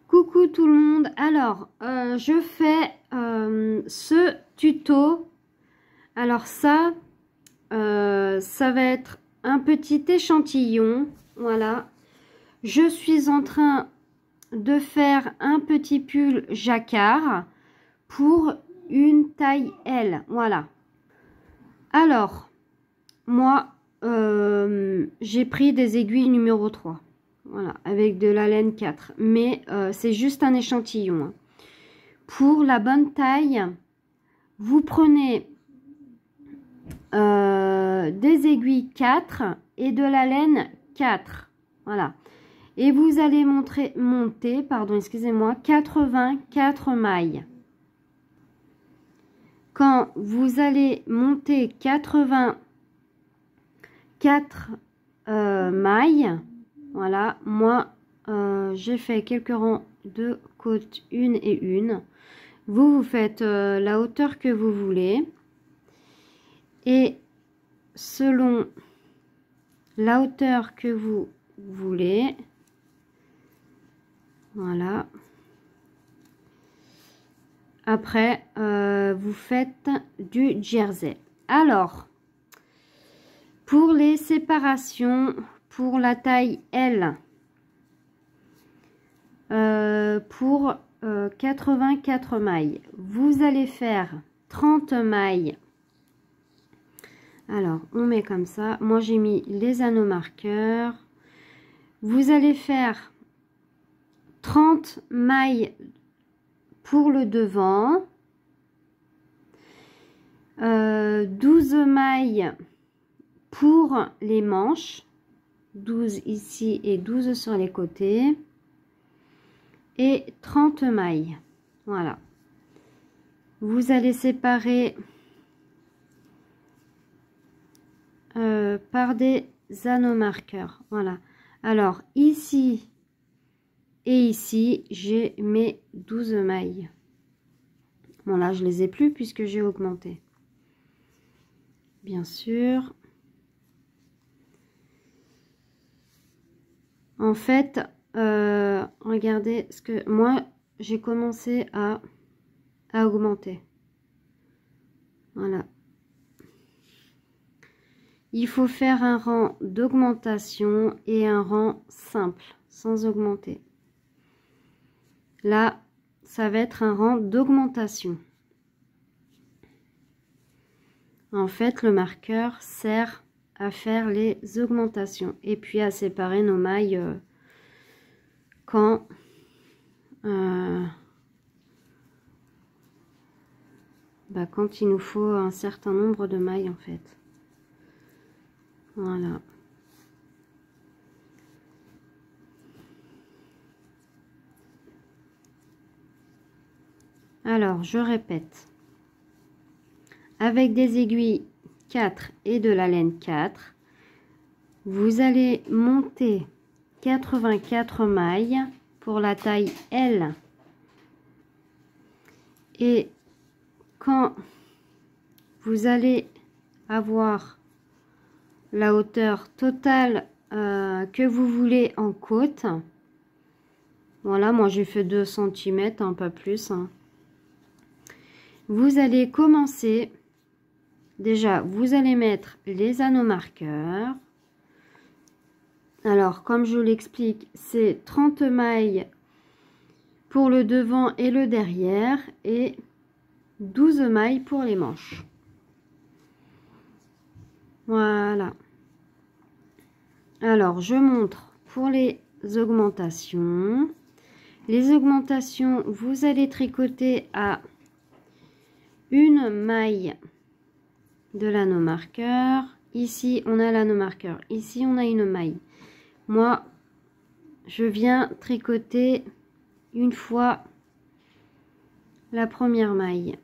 Coucou tout le monde, alors je fais ce tuto. Alors ça va être un petit échantillon. Voilà, je suis en train de faire un petit pull jacquard pour une taille L. Voilà, alors moi j'ai pris des aiguilles numéro 3. Voilà, avec de la laine 4. Mais c'est juste un échantillon. Hein. Pour la bonne taille, vous prenez des aiguilles 4 et de la laine 4. Voilà. Et vous allez monter, excusez-moi, 84 mailles. Quand vous allez monter 84 mailles, voilà, moi j'ai fait quelques rangs de côtes, une et une. Vous faites la hauteur que vous voulez. Et selon la hauteur que vous voulez, voilà. Après, vous faites du jersey. Alors, pour les séparations, pour la taille L, pour 84 mailles, vous allez faire 30 mailles. Alors, on met comme ça. Moi, j'ai mis les anneaux marqueurs. Vous allez faire 30 mailles pour le devant. 12 mailles pour les manches. 12 ici et 12 sur les côtés. Et 30 mailles. Voilà. Vous allez séparer par des anneaux marqueurs. Voilà. Alors, ici et ici, j'ai mes 12 mailles. Bon, là, je les ai plus puisque j'ai augmenté. Bien sûr. En fait, regardez ce que moi j'ai commencé à augmenter. Voilà. Il faut faire un rang d'augmentation et un rang simple sans augmenter. Là, ça va être un rang d'augmentation. En fait, le marqueur sert à faire les augmentations et puis à séparer nos mailles quand il nous faut un certain nombre de mailles en fait. Voilà. Alors, je répète. Avec des aiguilles 4 et de la laine 4, vous allez monter 84 mailles pour la taille L. Et quand vous allez avoir la hauteur totale que vous voulez en côte, voilà, moi j'ai fait 2 cm, hein, pas plus. Hein. Vous allez commencer, déjà vous allez mettre les anneaux marqueurs. Alors comme je l'explique, c'est 30 mailles pour le devant et le derrière et 12 mailles pour les manches. Voilà. Alors, je montre pour les augmentations. Les augmentations, vous allez tricoter à une maille de l'anneau marqueur. Ici, on a l'anneau marqueur. Ici, on a une maille. Moi, je viens tricoter une fois la première maille.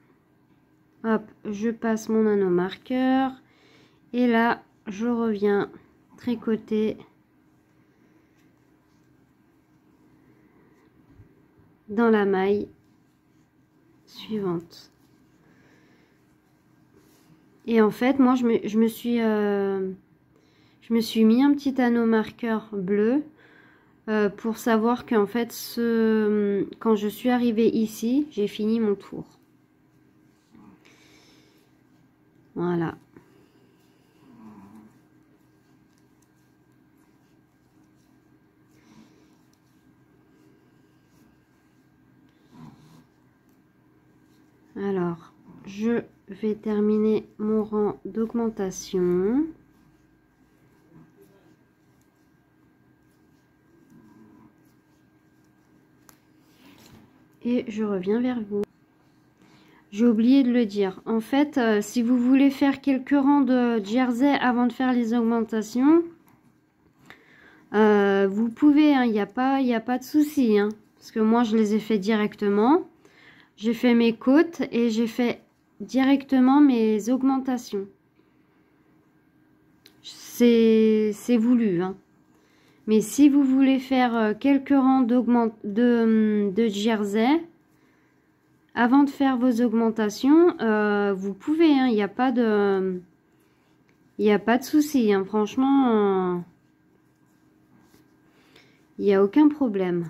Hop, je passe mon anneau marqueur. Et là, je reviens tricoter dans la maille suivante. Et en fait, moi, je me suis mis un petit anneau marqueur bleu pour savoir qu'en fait, quand je suis arrivée ici, j'ai fini mon tour. Voilà. Alors, je vais terminer mon rang d'augmentation. Et je reviens vers vous. J'ai oublié de le dire. En fait, si vous voulez faire quelques rangs de jersey avant de faire les augmentations, vous pouvez, hein, il n'y a pas de souci. Hein, parce que moi, je les ai fait directement. J'ai fait mes côtes et j'ai fait directement mes augmentations. C'est voulu. Hein. Mais si vous voulez faire quelques rangs de jersey, avant de faire vos augmentations, vous pouvez, hein, il n'y a pas de souci, hein, franchement, il n'y a aucun problème.